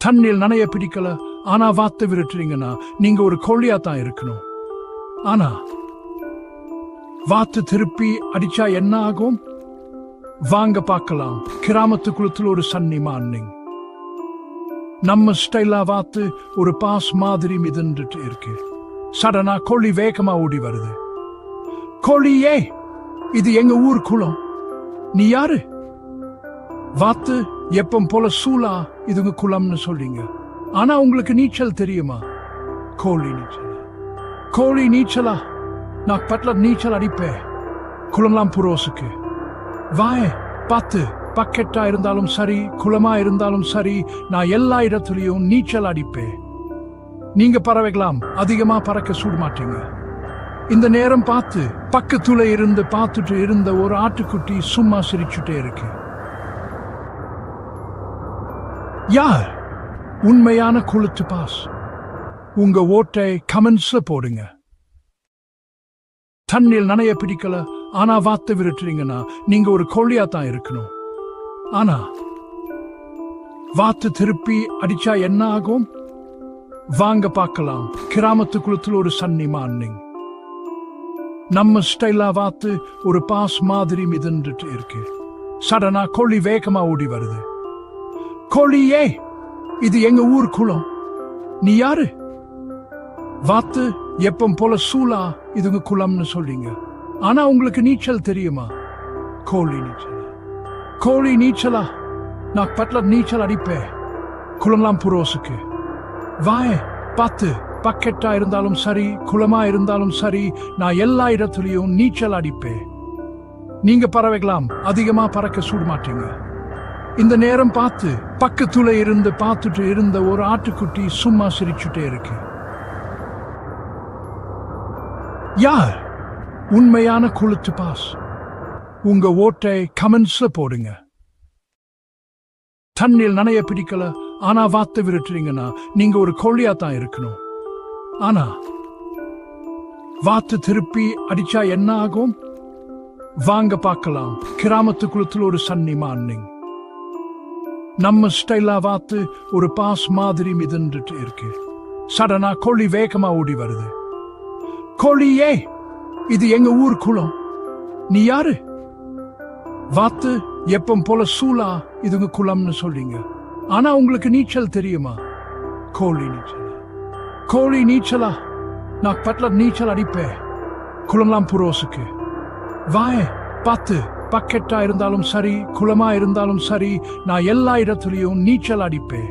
தண்ணில் நனைய பிடிக்கல, ஆனா வாத்து விரட்டுறீங்கன்னா நீங்க ஒரு கோழியா தான் இருக்கணும். ஆனா வாத்து திருப்பி அடிச்சா என்ன ஆகும்? வாங்க பார்க்கலாம். கிராமத்து குளத்தில் ஒரு சன்னி மார்னிங். நம்ம ஸ்டைலா வாத்து ஒரு பாஸ் மாதிரி மிதந்துட்டு இருக்கு. சடனா கோழி வேகமா ஓடி வருது. கோழியே, இது எங்க ஊர் குளம். நீ யாரு? வாத்து, எப்பம் போல சூலா, இதுங்க குளம்னு சொல்றீங்க. ஆனா உங்களுக்கு நீச்சல் தெரியுமா? கோழி நீச்சலா? கோழி நீச்சலா? நான் பட்ல நீச்சல் அடிப்பேன். குளம்லாம் புரோசுக்கு. வாயே, பார்த்து, பக்கெட்டா இருந்தாலும் சரி, குளமா இருந்தாலும் சரி, நான் எல்லா இடத்துலயும் நீச்சல் அடிப்பேன். நீங்க பறவைகளாம் அதிகமா பறக்க சூட மாட்டீங்க. இந்த நேரம் பார்த்து பக்கத்துல இருந்து பார்த்துட்டு இருந்த ஒரு ஆட்டுக்குட்டி சும்மா சிரிச்சுட்டே இருக்கு. யார் உண்மையான குளுத்து பாஸ்? உங்க ஓட்டை கமெண்ட்ஸ்ல போடுங்க. தண்ணில் நனைய பிடிக்கல, ஆனா வாத்து விரட்டுறீங்கன்னா நீங்க ஒரு கோழியா தான் இருக்கணும். ஆனா வாத்து திருப்பி அடிச்சா என்ன ஆகும்? வாங்க பார்க்கலாம். கிராமத்து குளத்தில் ஒரு சன்னி மார்னிங். நம்ம ஸ்டைலா வாத்து ஒரு பாஸ் மாதிரி மிதந்துட்டு இருக்கு. சடனா கோழி வேகமா ஓடி வருது. கோழியே, இது எங்க ஊர் குளம். நீ யாரு? வாத்து, எப்பம் போல சூலா, இதுங்க குளம்னு சொல்றீங்க. ஆனா உங்களுக்கு நீச்சல் தெரியுமா? கோழி நீச்சலா? கோழி நீச்சலா? நான் பட்ல நீச்சல் அடிப்பேன். குளம்லாம் புரோசுக்கு. வாயே, பார்த்து, பக்கெட்டா இருந்தாலும் சரி, குளமா இருந்தாலும் சரி, நான் எல்லா இடத்துலயும் நீச்சல் அடிப்பேன். நீங்க பறவைகளாம் அதிகமா பறக்க சூட மாட்டீங்க. இந்த நேரம் பார்த்து பக்கத்துல இருந்து பார்த்துட்டு இருந்த ஒரு ஆட்டுக்குட்டி சும்மா சிரிச்சுட்டே இருக்கு. யார் உண்மையான குளுத்து பாஸ்? உங்க ஓட்டை கமெண்ட்ஸ்ல போடுங்க. தண்ணில் நனைய பிடிக்கல, ஆனா வாத்து விரட்டுறீங்கன்னா நீங்க ஒரு கோழியா தான் இருக்கணும். ஆனா வாத்து திருப்பி அடிச்சா என்ன ஆகும்? வாங்க பார்க்கலாம். கிராமத்து குளத்தில் ஒரு சன்னி மார்னிங். நம்ம ஸ்டைலா வாத்து ஒரு பாஸ் மாதிரி மிதந்துட்டு இருக்கு. சடனா கோழி வேகமா ஓடி வருது. கோழியே, இது எங்க ஊர் குளம். நீ யாரு? வாத்து, எப்பம் போல சூலா, இதுங்க குளம்னு சொல்றீங்க. ஆனா உங்களுக்கு நீச்சல் தெரியுமா? கோழி நீச்சலா? கோழி நீச்சலா? நான் பட்ல நீச்சல் அடிப்பேன். குளம்லாம் புரோசுக்கு. வாயே, பார்த்து, பக்கெட்டா இருந்தாலும் சரி, குளமா இருந்தாலும் சரி, நான் எல்லா இடத்துலயும் நீச்சல் அடிப்பேன்.